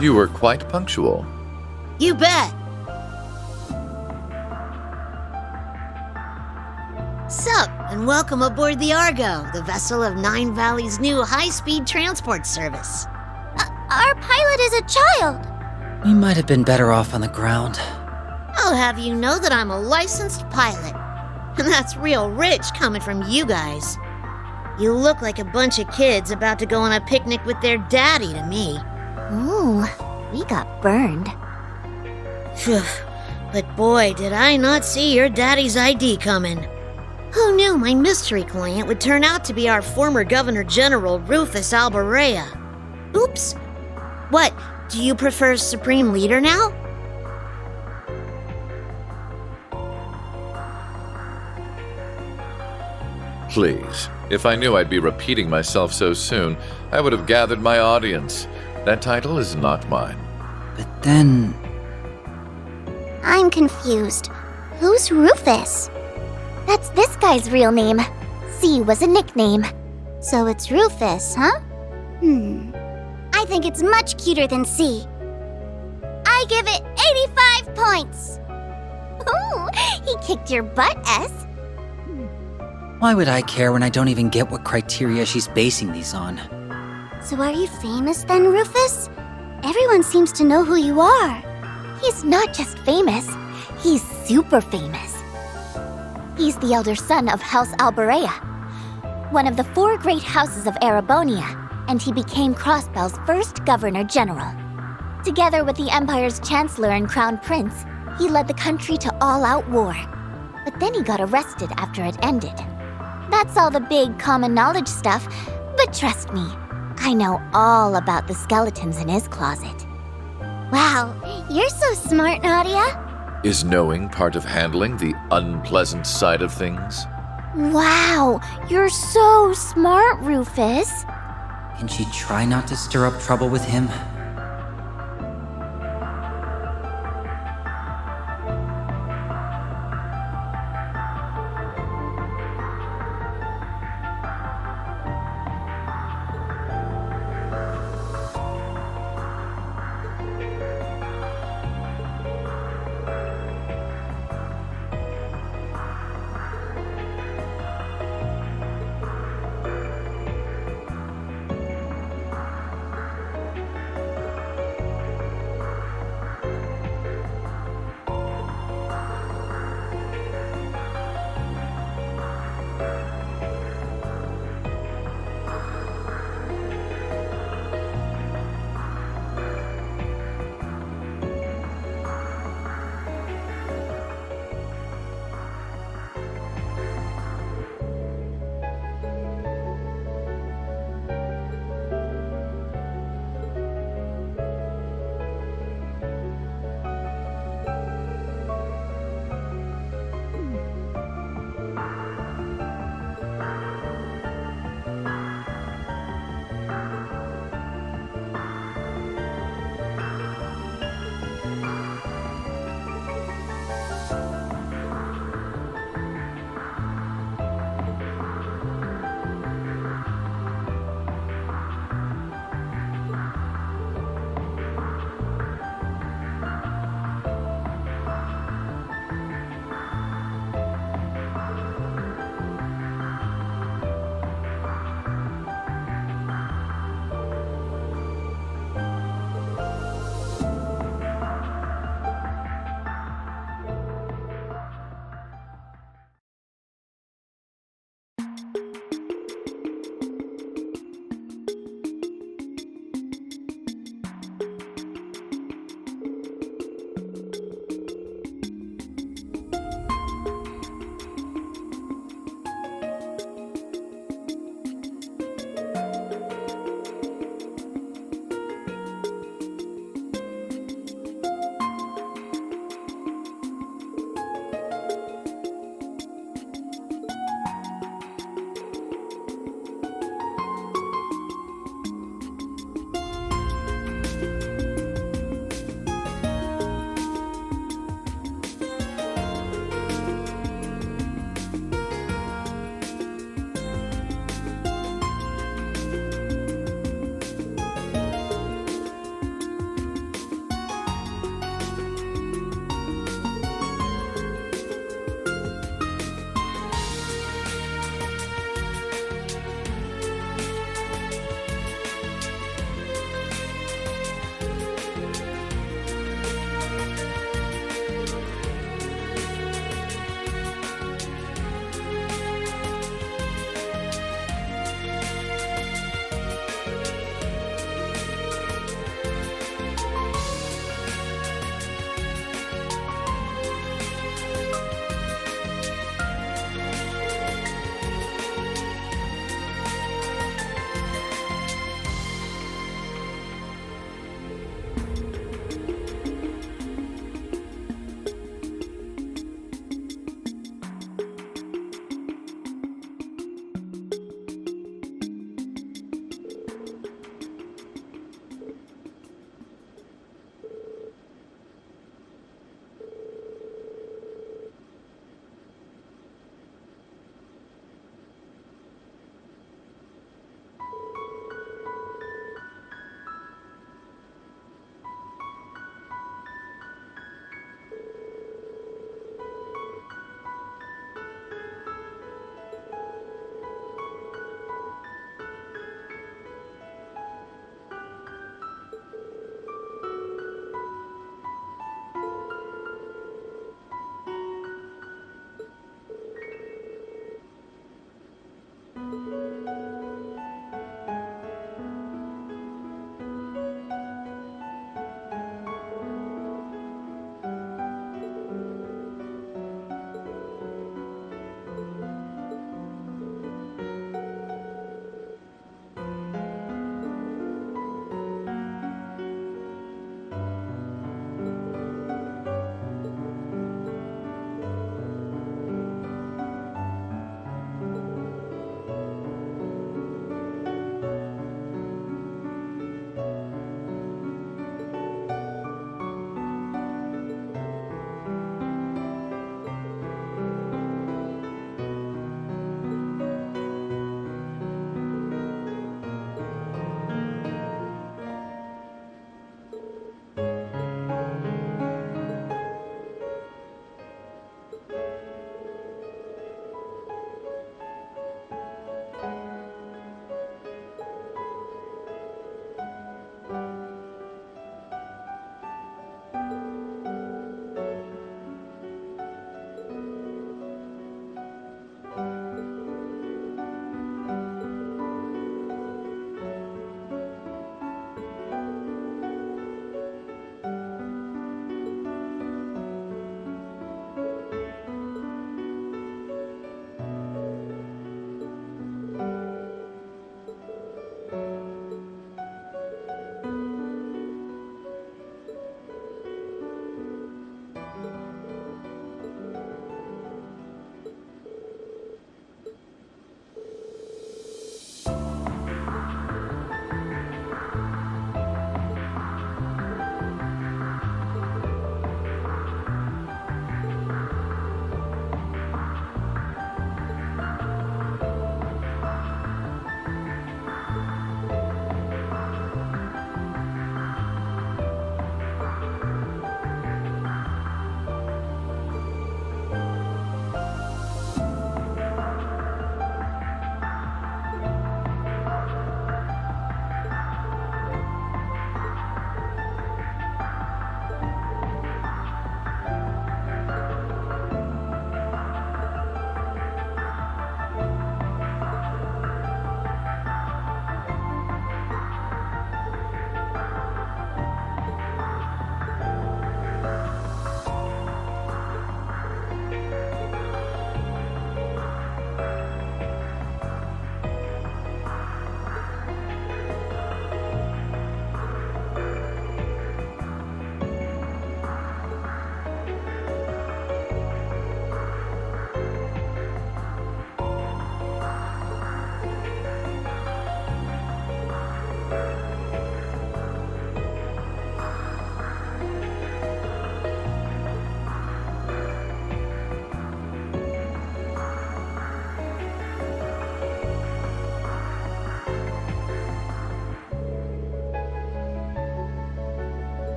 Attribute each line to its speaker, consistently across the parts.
Speaker 1: You were quite punctual.
Speaker 2: You bet. Sup, and welcome aboard the Argo, the vessel of Nine Valley's new high-speed transport service.
Speaker 3: Our pilot is a child.
Speaker 4: We might have been better off on the ground.
Speaker 2: I'll have you know that I'm a licensed pilot. And that's real rich coming from you guys. You look like a bunch of kids about to go on a picnic with their daddy to me.
Speaker 3: Ooh, we got burned.
Speaker 2: Phew, but boy, did I not see your daddy's ID coming. Who knew my mystery client would turn out to be our former Governor General, Rufus Alberea? Oops. What, do you prefer Supreme Leader now?
Speaker 1: Please, if I knew I'd be repeating myself so soon, I would have gathered my audience. That title is not mine.
Speaker 4: But then...
Speaker 3: I'm confused. Who's Rufus? That's this guy's real name. C was a nickname. So it's Rufus, huh? I think it's much cuter than C. I give it 85 points! Ooh, he kicked your butt, S.
Speaker 4: Why would I care when I don't even get what criteria she's basing these on?
Speaker 3: So are you famous then, Rufus? Everyone seems to know who you are. He's not just famous, he's super famous. He's the elder son of House Alberea, one of the 4 great houses of Erebonia, and he became Crossbell's first Governor General. Together with the Empire's Chancellor and Crown Prince, he led the country to all-out war. But then he got arrested after it ended. That's all the big common knowledge stuff, but trust me, I know all about the skeletons in his closet. Wow, you're so smart, Nadia.
Speaker 1: Is knowing part of handling the unpleasant side of things?
Speaker 3: Wow, you're so smart, Rufus.
Speaker 4: Can she try not to stir up trouble with him?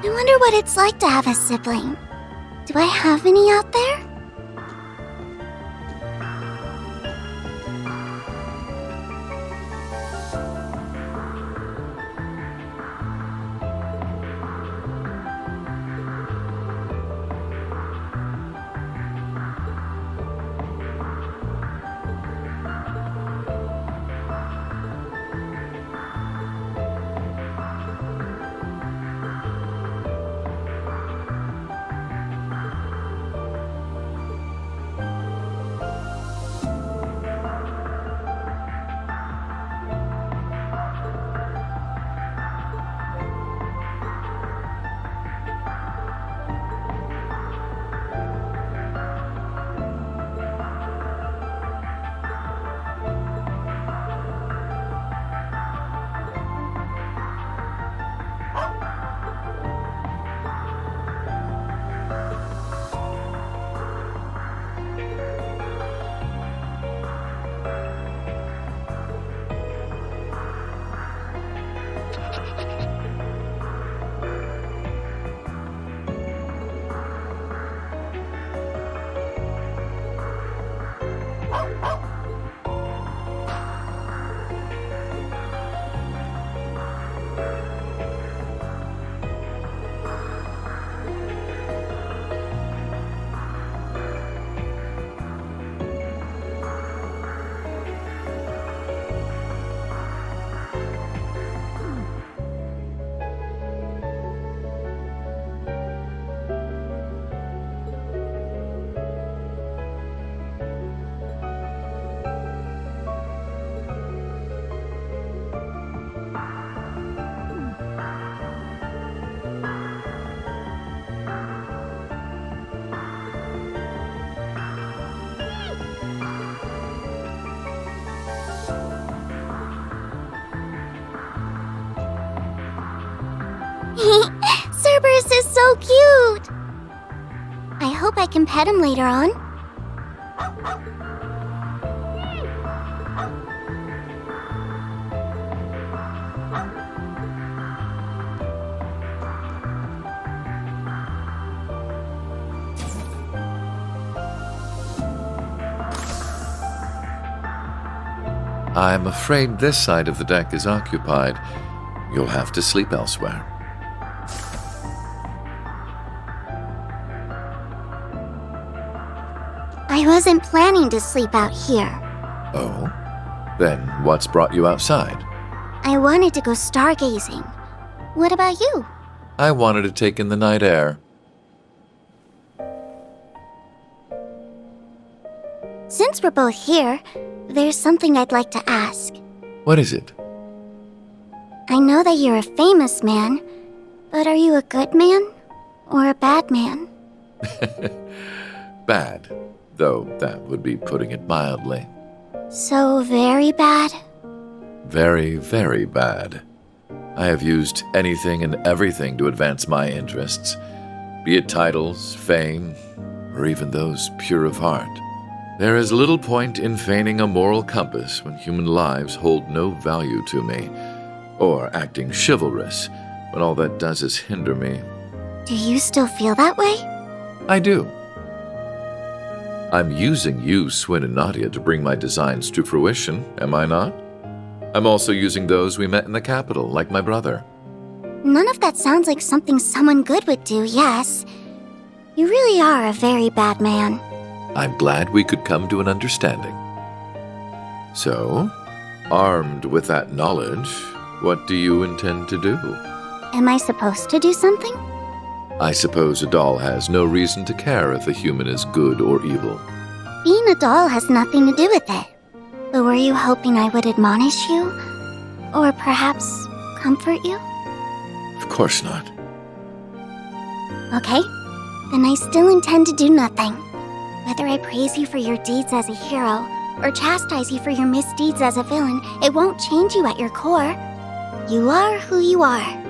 Speaker 3: I wonder what it's like to have a sibling. Do I have any out there? Cerberus is so cute! I hope I can pet him later on.
Speaker 1: I'm afraid this side of the deck is occupied. You'll have to sleep elsewhere.
Speaker 3: I wasn't planning to sleep out here.
Speaker 1: Oh? Then what's brought you outside?
Speaker 3: I wanted to go stargazing. What about you?
Speaker 1: I wanted to take in the night air.
Speaker 3: Since we're both here, there's something I'd like to ask.
Speaker 1: What is it?
Speaker 3: I know that you're a famous man, but are you a good man or a bad man?
Speaker 1: Bad, though that would be putting it mildly.
Speaker 3: So very bad?
Speaker 1: Very, very bad. I have used anything and everything to advance my interests, be it titles, fame, or even those pure of heart. There is little point in feigning a moral compass when human lives hold no value to me, or acting chivalrous when all that does is hinder me.
Speaker 3: Do you still feel that way?
Speaker 1: I do. I'm using you, Swin and Nadia, to bring my designs to fruition, am I not? I'm also using those we met in the capital, like my brother.
Speaker 3: None of that sounds like something someone good would do, yes. You really are a very bad man.
Speaker 1: I'm glad we could come to an understanding. So, armed with that knowledge, what do you intend to do?
Speaker 3: Am I supposed to do something?
Speaker 1: I suppose a doll has no reason to care if a human is good or evil.
Speaker 3: Being a doll has nothing to do with it. But were you hoping I would admonish you? Or perhaps comfort you?
Speaker 1: Of course not.
Speaker 3: Okay, then I still intend to do nothing. Whether I praise you for your deeds as a hero, or chastise you for your misdeeds as a villain, it won't change you at your core. You are who you are.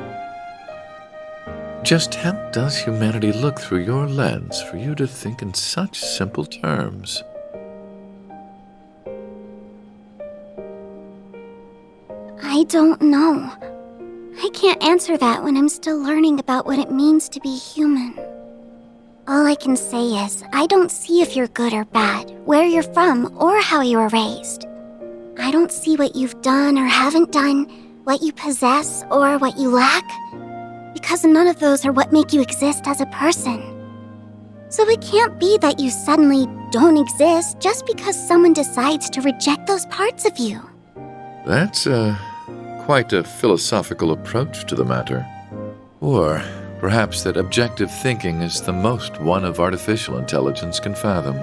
Speaker 1: Just how does humanity look through your lens for you to think in such simple terms?
Speaker 3: I don't know. I can't answer that when I'm still learning about what it means to be human. All I can say is, I don't see if you're good or bad, where you're from, or how you were raised. I don't see what you've done or haven't done, what you possess or what you lack, because none of those are what make you exist as a person. So it can't be that you suddenly don't exist just because someone decides to reject those parts of you.
Speaker 1: That's quite a philosophical approach to the matter. Or perhaps that objective thinking is the most one of artificial intelligence can fathom.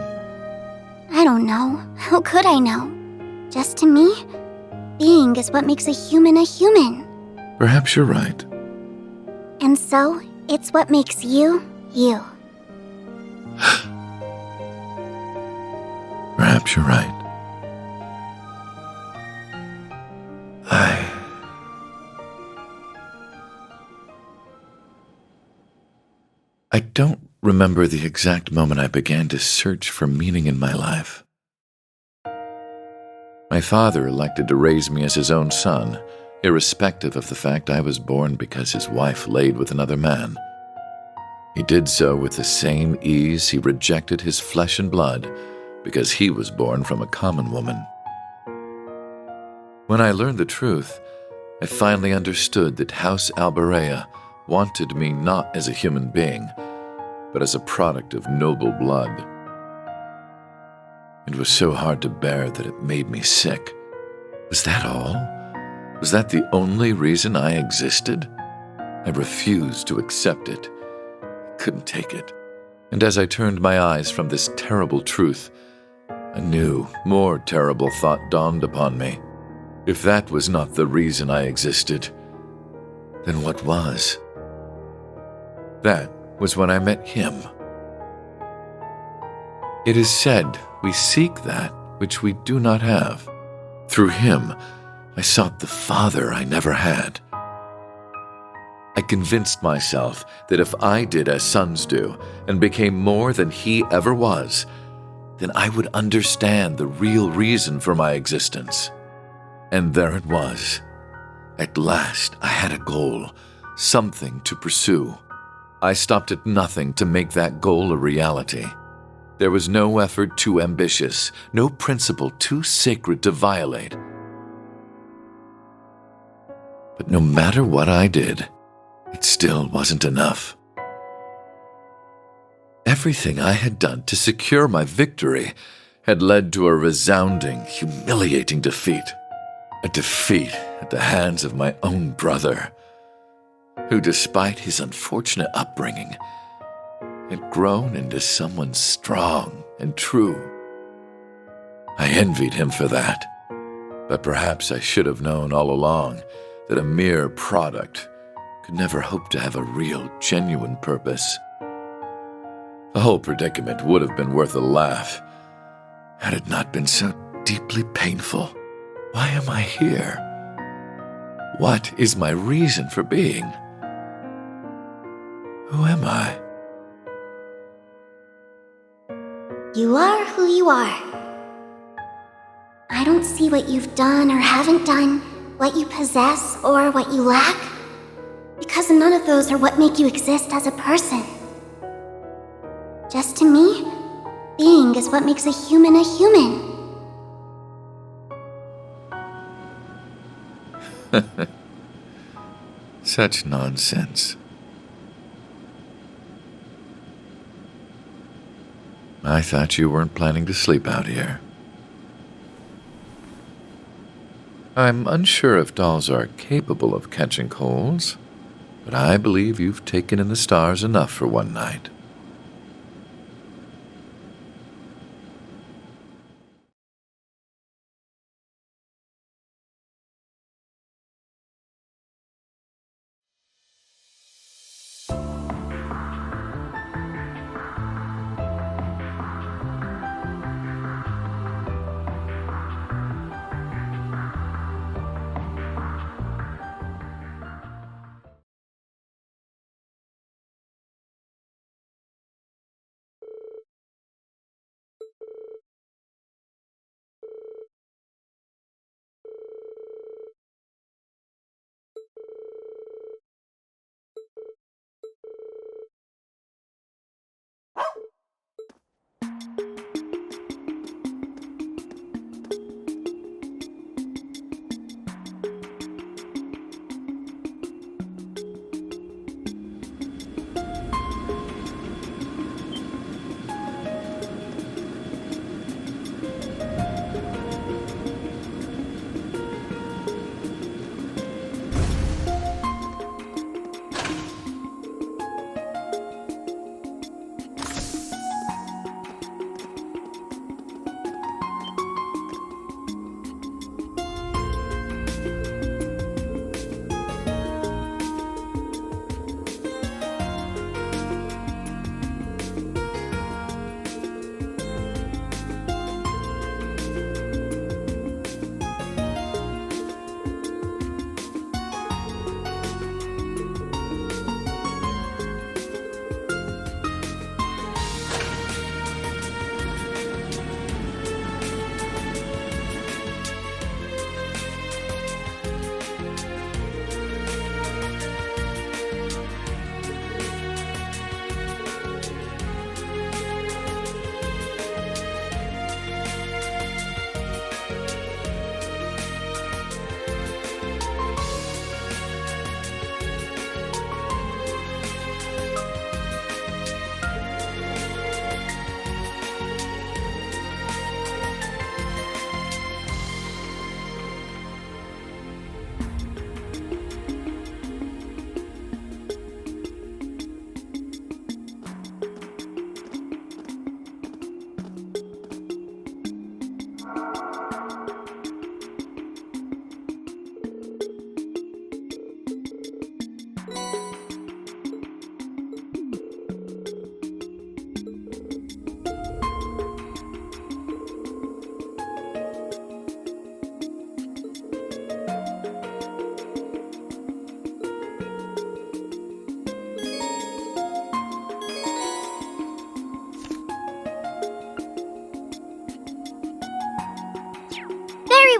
Speaker 3: I don't know. How could I know? Just to me, being is what makes a human a human.
Speaker 1: Perhaps you're right.
Speaker 3: And so, it's what makes you, you.
Speaker 1: Perhaps you're right. I don't remember the exact moment I began to search for meaning in my life. My father elected to raise me as his own son, irrespective of the fact I was born because his wife laid with another man. He did so with the same ease he rejected his flesh and blood because he was born from a common woman. When I learned the truth, I finally understood that House Alberea wanted me not as a human being, but as a product of noble blood. It was so hard to bear that it made me sick. Was that all? Was that the only reason I existed? I refused to accept it. I couldn't take it. And as I turned my eyes from this terrible truth, a new, more terrible thought dawned upon me. If that was not the reason I existed, then what was? That was when I met him. It is said we seek that which we do not have. Through him, I sought the Father I never had. I convinced myself that if I did as sons do and became more than he ever was, then I would understand the real reason for my existence. And there it was. At last, I had a goal, something to pursue. I stopped at nothing to make that goal a reality. There was no effort too ambitious, no principle too sacred to violate. But no matter what I did, it still wasn't enough. Everything I had done to secure my victory had led to a resounding, humiliating defeat. A defeat at the hands of my own brother, who, despite his unfortunate upbringing, had grown into someone strong and true. I envied him for that, but perhaps I should have known all along that a mere product could never hope to have a real, genuine purpose. The whole predicament would have been worth a laugh had it not been so deeply painful. Why am I here? What is my reason for being? Who am I?
Speaker 3: You are who you are. I don't see what you've done or haven't done, what you possess or what you lack, because none of those are what make you exist as a person. Just to me, being is what makes a human a human.
Speaker 1: Such nonsense. I thought you weren't planning to sleep out here. I'm unsure if dolls are capable of catching colds, but I believe you've taken in the stars enough for one night.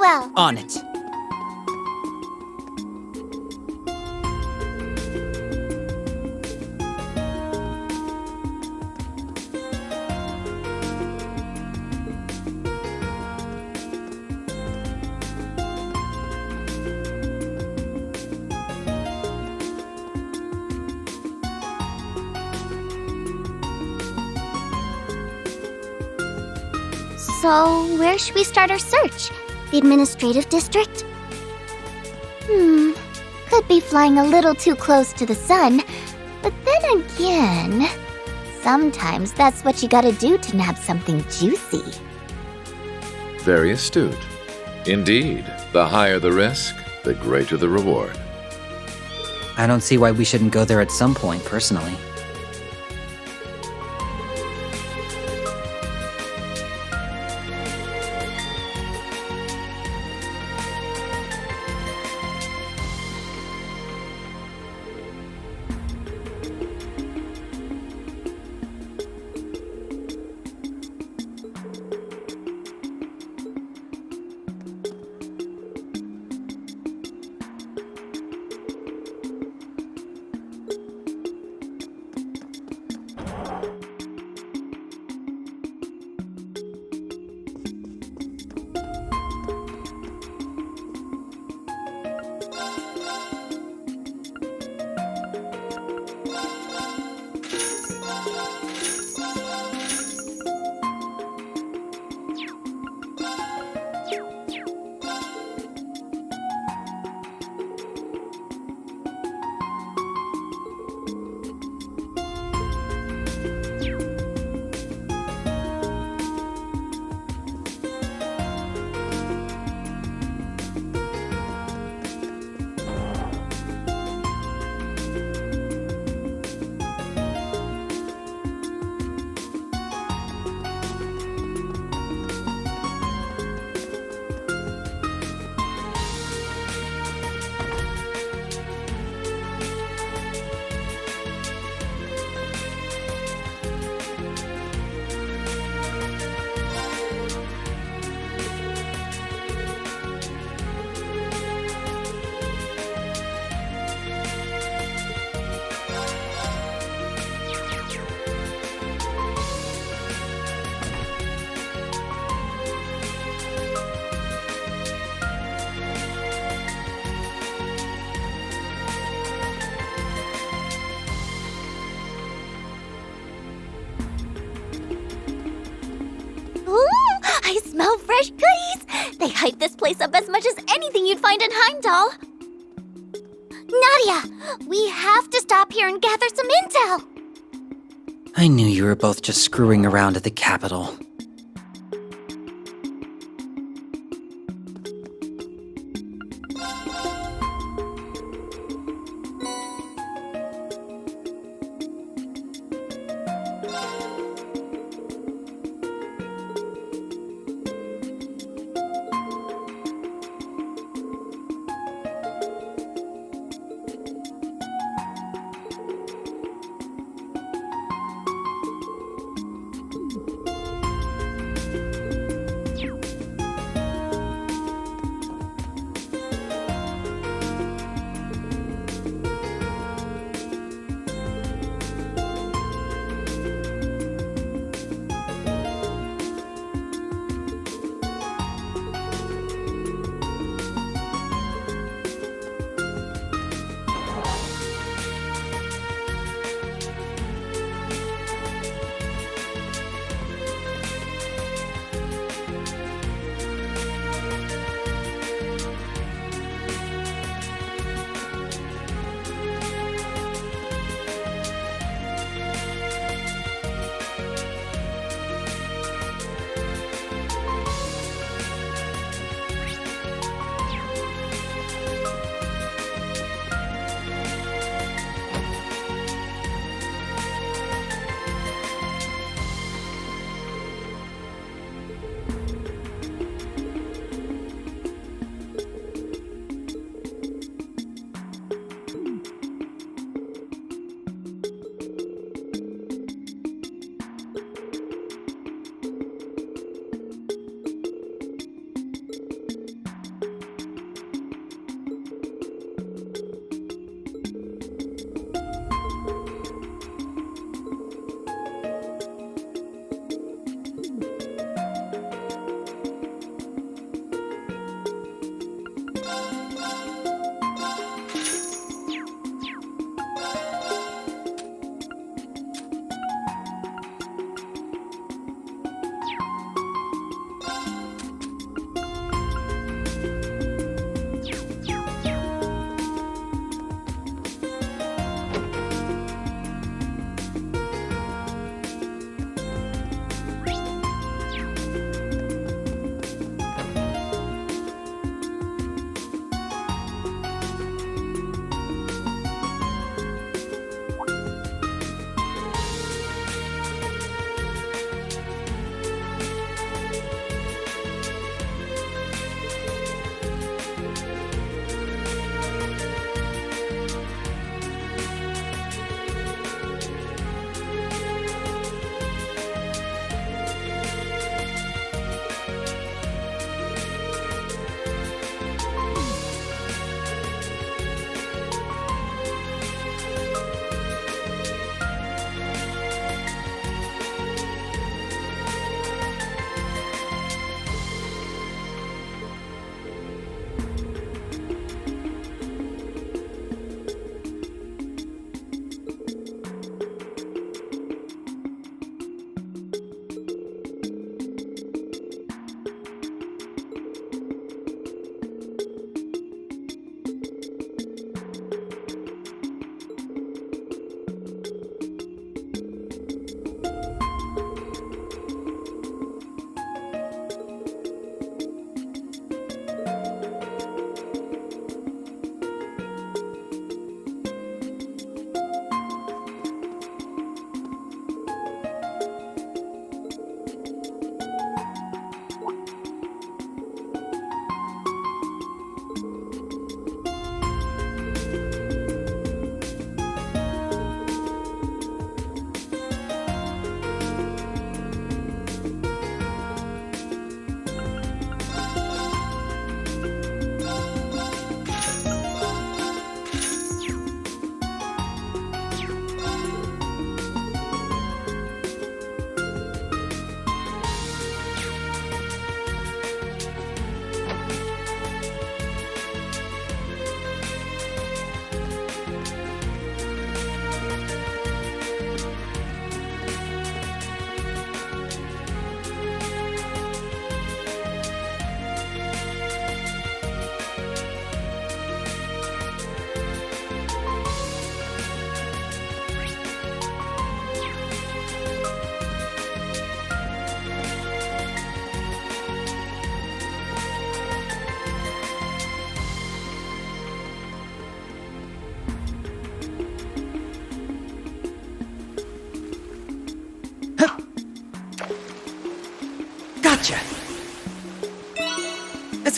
Speaker 3: well.
Speaker 4: On it.
Speaker 3: So, where should we start our search? The administrative district? Could be flying a little too close to the sun, but then again, sometimes that's what you gotta do to nab something juicy.
Speaker 1: Very astute. Indeed, the higher the risk, the greater the reward.
Speaker 4: I don't see why we shouldn't go there at some point, personally.
Speaker 3: I smell fresh goodies! They hype this place up as much as anything you'd find in Heimdall. Nadia, we have to stop here and gather some intel.
Speaker 4: I knew you were both just screwing around at the Capitol.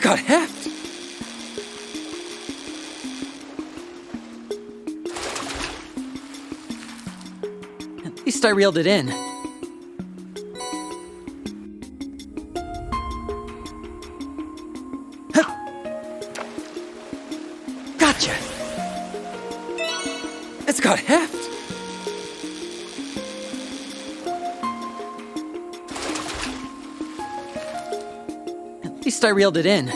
Speaker 4: got heft! At least I reeled it in. Gotcha! It's got heft! At least I reeled it in.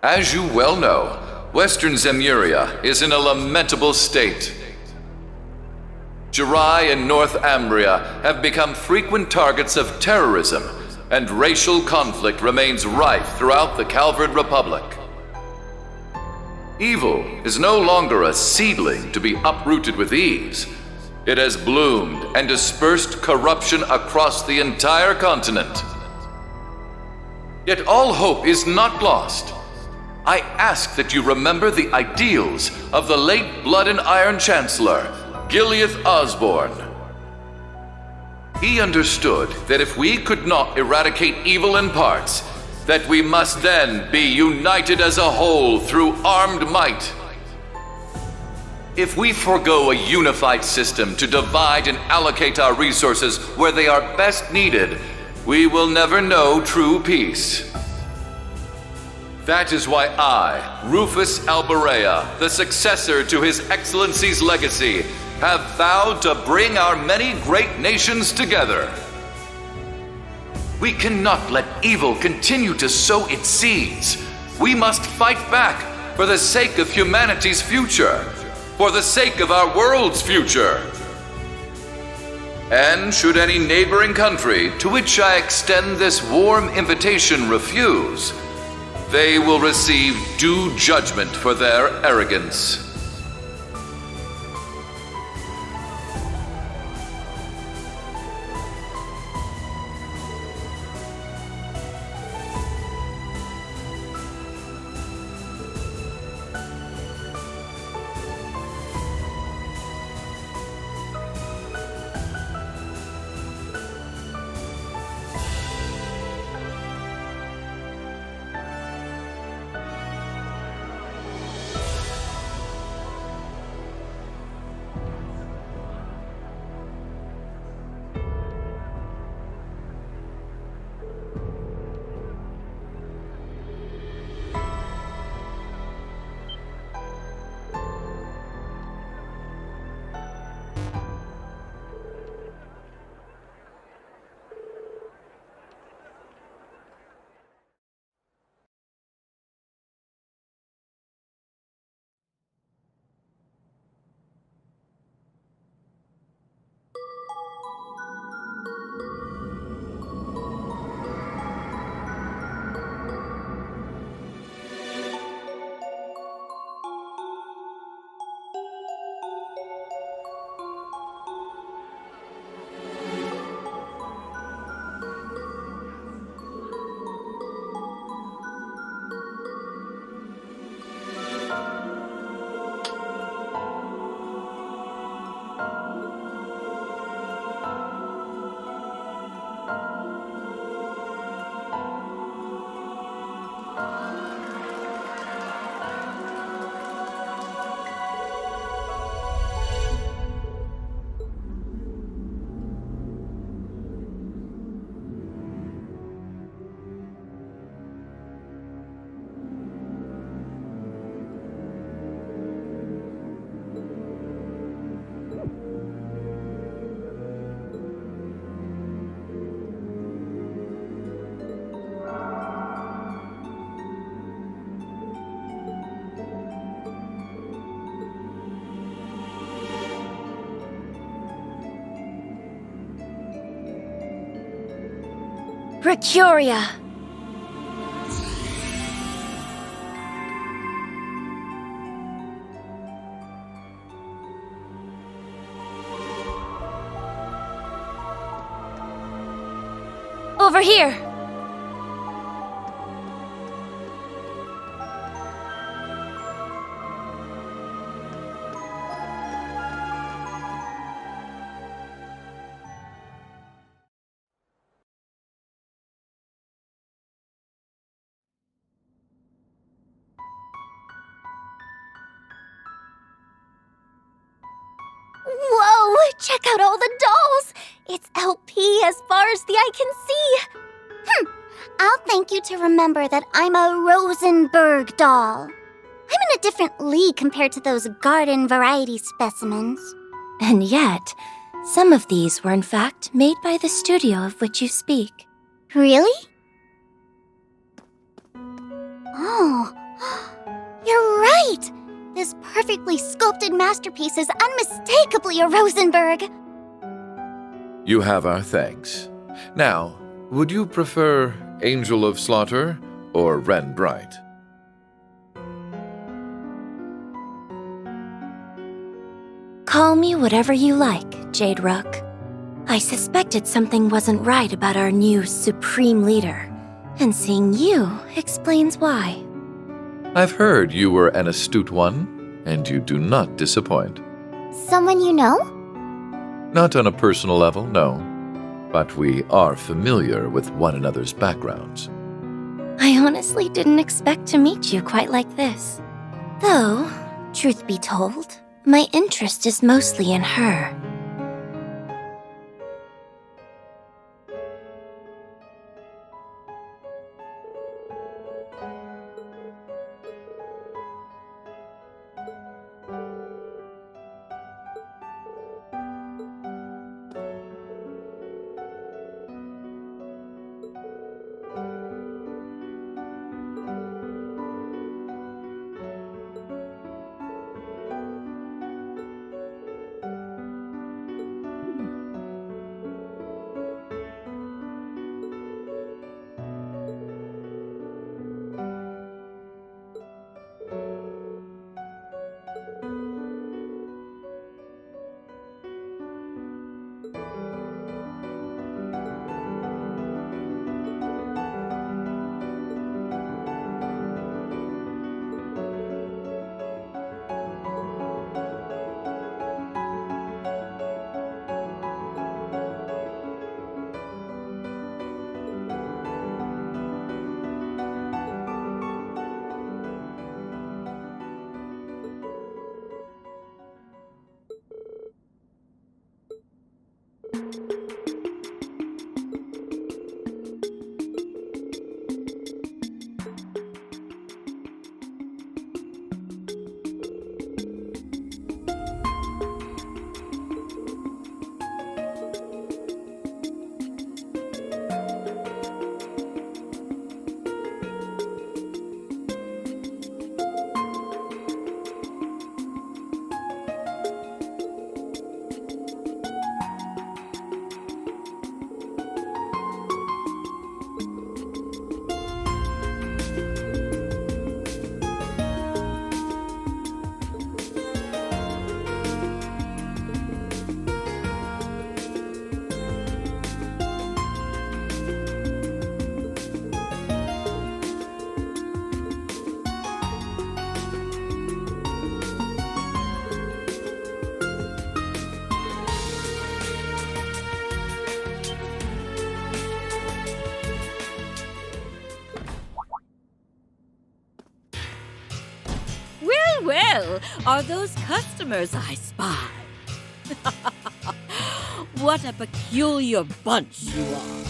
Speaker 1: As you well know, Western Zemuria is in a lamentable state. Jirai and North Ambria have become frequent targets of terrorism, and racial conflict remains rife throughout the Calvard Republic. Evil is no longer a seedling to be uprooted with ease. It has bloomed and dispersed corruption across the entire continent. Yet all hope is not lost. I ask that you remember the ideals of the late Blood and Iron Chancellor, Gileath Osborne. He understood that if we could not eradicate evil in parts, that we must then be united as a whole through armed might. If we forego a unified system to divide and allocate our resources where they are best needed, we will never know true peace. That is why I, Rufus Alberea, the successor to His Excellency's legacy, have vowed to bring our many great nations together. We cannot let evil continue to sow its seeds. We must fight back for the sake of humanity's future, for the sake of our world's future. And should any neighboring country to which I extend this warm invitation refuse, they will receive due judgment for their arrogance.
Speaker 5: Procuria! Over here!
Speaker 3: Whoa! Check out all the dolls! It's LP as far as the eye can see! I'll thank you to remember that I'm a Rosenberg doll. I'm in a different league compared to those garden variety specimens.
Speaker 5: And yet, some of these were in fact made by the studio of which you speak.
Speaker 3: Really? Oh, you're right! This perfectly sculpted masterpiece is unmistakably a Rosenberg.
Speaker 1: You have our thanks. Now, would you prefer Angel of Slaughter or Wren Bright?
Speaker 5: Call me whatever you like, Jade Rook. I suspected something wasn't right about our new Supreme Leader, and seeing you explains why.
Speaker 1: I've heard you were an astute one, and you do not disappoint.
Speaker 3: Someone you know?
Speaker 1: Not on a personal level, no. But we are familiar with one another's backgrounds.
Speaker 5: I honestly didn't expect to meet you quite like this. Though, truth be told, my interest is mostly in her.
Speaker 6: well are those customers I spy? What a peculiar bunch you are.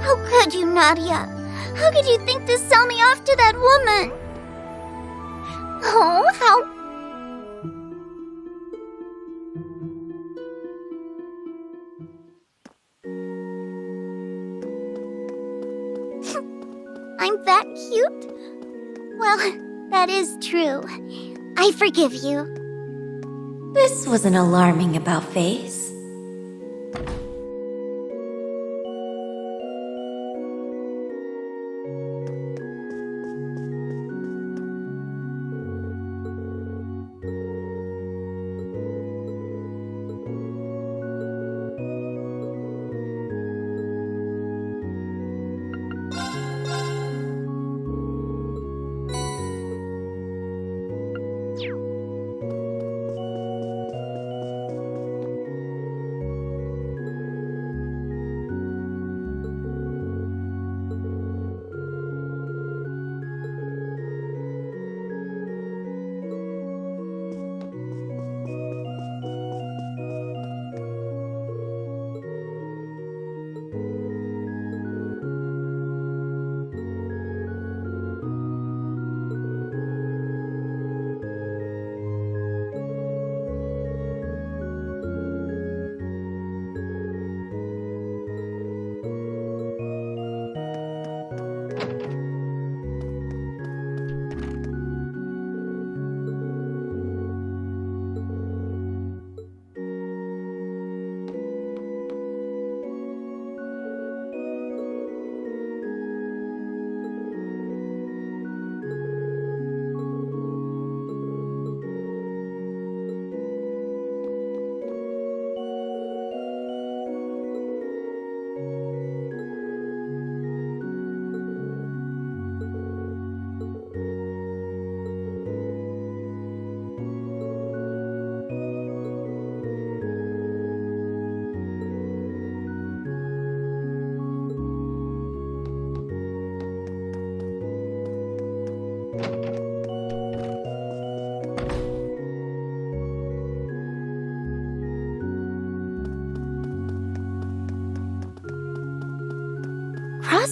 Speaker 3: How could you, Nadia? How could you think to sell me off to that woman? Oh, how... I'm that cute? Well, that is true. I forgive you.
Speaker 5: This was an alarming about-face.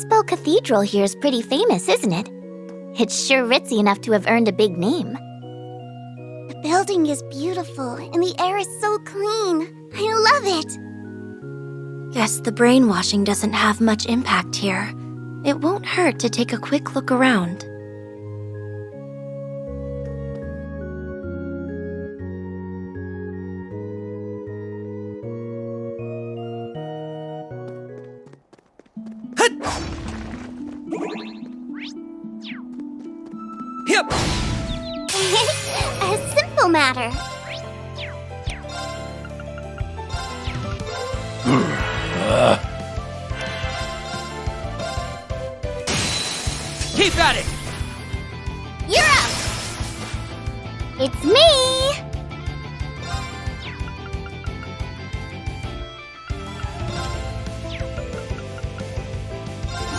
Speaker 3: Crossbell Cathedral here is pretty famous, isn't it? It's sure ritzy enough to have earned a big name. The building is beautiful, and the air is so clean. I love it!
Speaker 5: Guess the brainwashing doesn't have much impact here. It won't hurt to take a quick look around.
Speaker 4: Yep.
Speaker 3: A simple matter.
Speaker 4: Keep at it!
Speaker 3: You're up! It's me!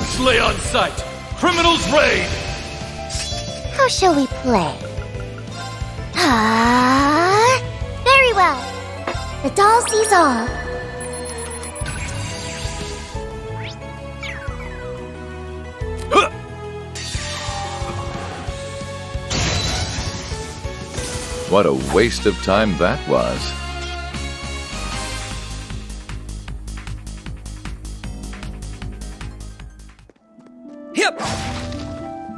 Speaker 7: Slay on sight! Criminals raid!
Speaker 3: How shall we play? Very well. The doll sees all.
Speaker 1: What a waste of time that was.
Speaker 4: Yep.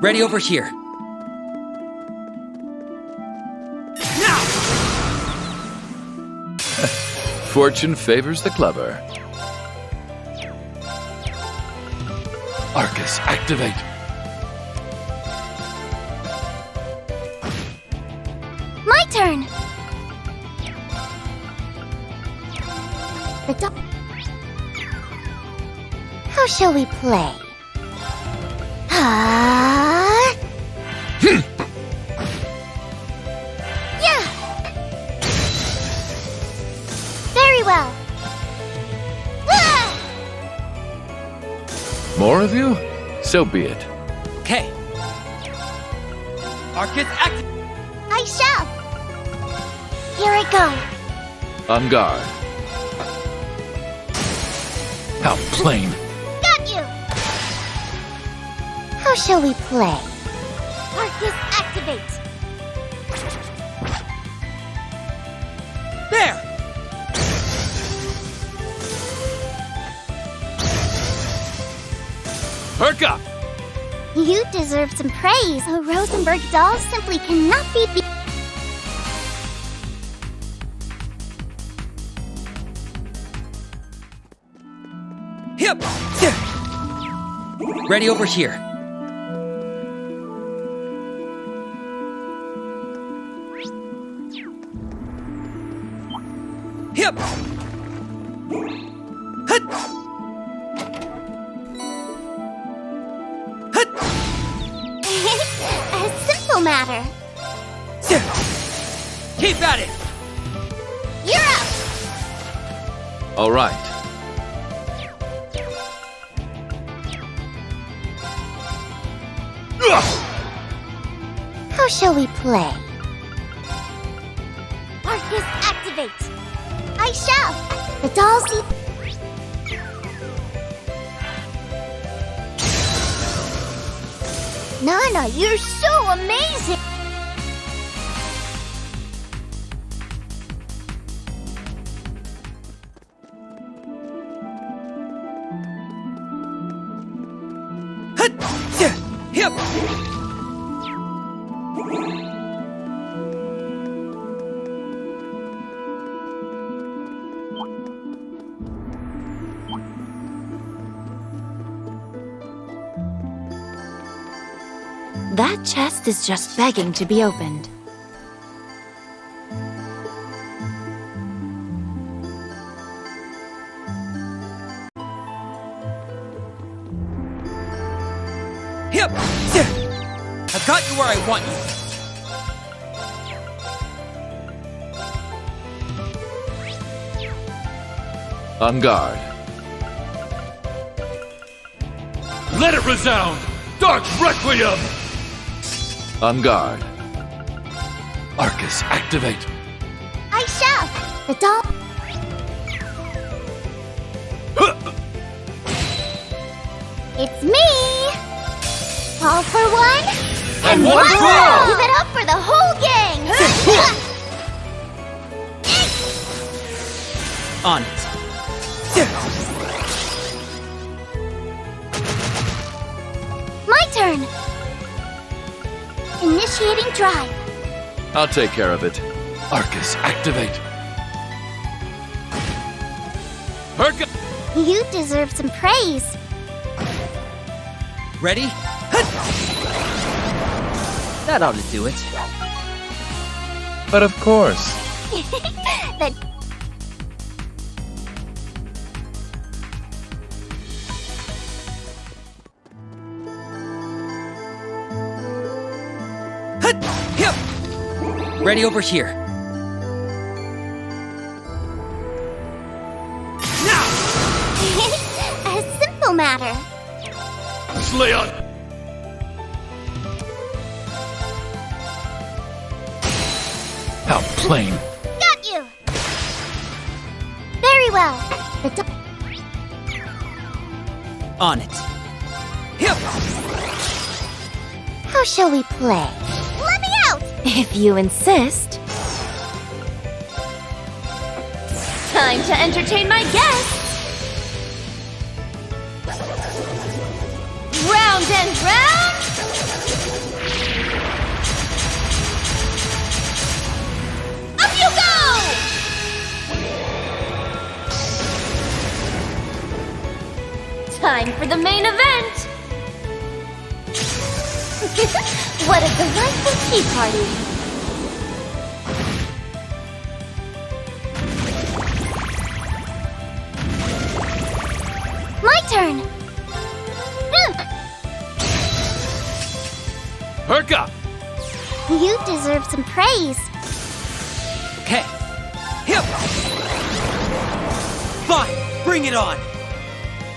Speaker 4: Ready over here. Now!
Speaker 1: Fortune favors the clever.
Speaker 7: Arcus, activate!
Speaker 3: My turn! The doll... How shall we play? Yeah! Very well.
Speaker 1: More of you? So be it.
Speaker 4: Okay. Arcus, activate!
Speaker 3: I shall. Here I go.
Speaker 1: On guard.
Speaker 7: How plain!
Speaker 3: Got you! How shall we play? Arcus, activate!
Speaker 4: There!
Speaker 7: Perk up!
Speaker 3: You deserve some praise. A Rosenberg doll simply cannot be beat.
Speaker 4: Yep. Ready over here. Yep. Hut. Hut.
Speaker 3: A simple matter.
Speaker 4: Keep at it.
Speaker 3: You're up!
Speaker 1: All right.
Speaker 3: How shall we play? Arcus, activate! I shall! The doll see... Nana, you're so amazing!
Speaker 4: Hut. Yep.
Speaker 5: That chest is just begging to be opened.
Speaker 4: Yep. I've got you where I want you.
Speaker 1: On guard.
Speaker 7: Let it resound! Dark Requiem!
Speaker 1: On guard.
Speaker 7: Arcus, activate!
Speaker 3: I shall! The doll... It's me! All for one,
Speaker 7: And one for all!
Speaker 3: Give it up for the whole gang!
Speaker 4: On it.
Speaker 3: My turn! Initiating drive.
Speaker 1: I'll take care of it.
Speaker 7: Arcus, activate! Herca!
Speaker 3: You deserve some praise.
Speaker 4: Ready? That ought to do it.
Speaker 1: But of course.
Speaker 3: The
Speaker 4: Ready over here.
Speaker 3: A simple matter.
Speaker 7: Slay on! How plain!
Speaker 3: Got you! Very well. The
Speaker 4: On it. Yep.
Speaker 3: How shall we play? Let me out!
Speaker 5: If you insist. Time to entertain my guests! Round and round! Up you go! Time for the main event! What a delightful tea party!
Speaker 3: My turn!
Speaker 7: Herca!
Speaker 3: You deserve some praise.
Speaker 4: Okay. Yep. Fine. Bring it on.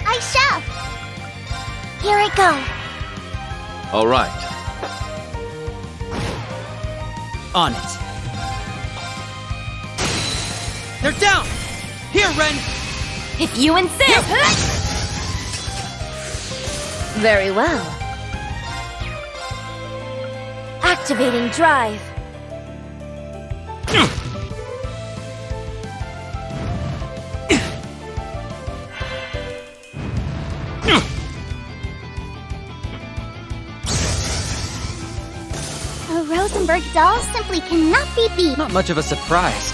Speaker 3: I shall. Here I go.
Speaker 1: All right.
Speaker 4: On it. They're down. Here, Ren.
Speaker 5: If you insist! Very well. Activating drive.
Speaker 3: A Rosenberg doll simply cannot be beat.
Speaker 4: Not much of a surprise.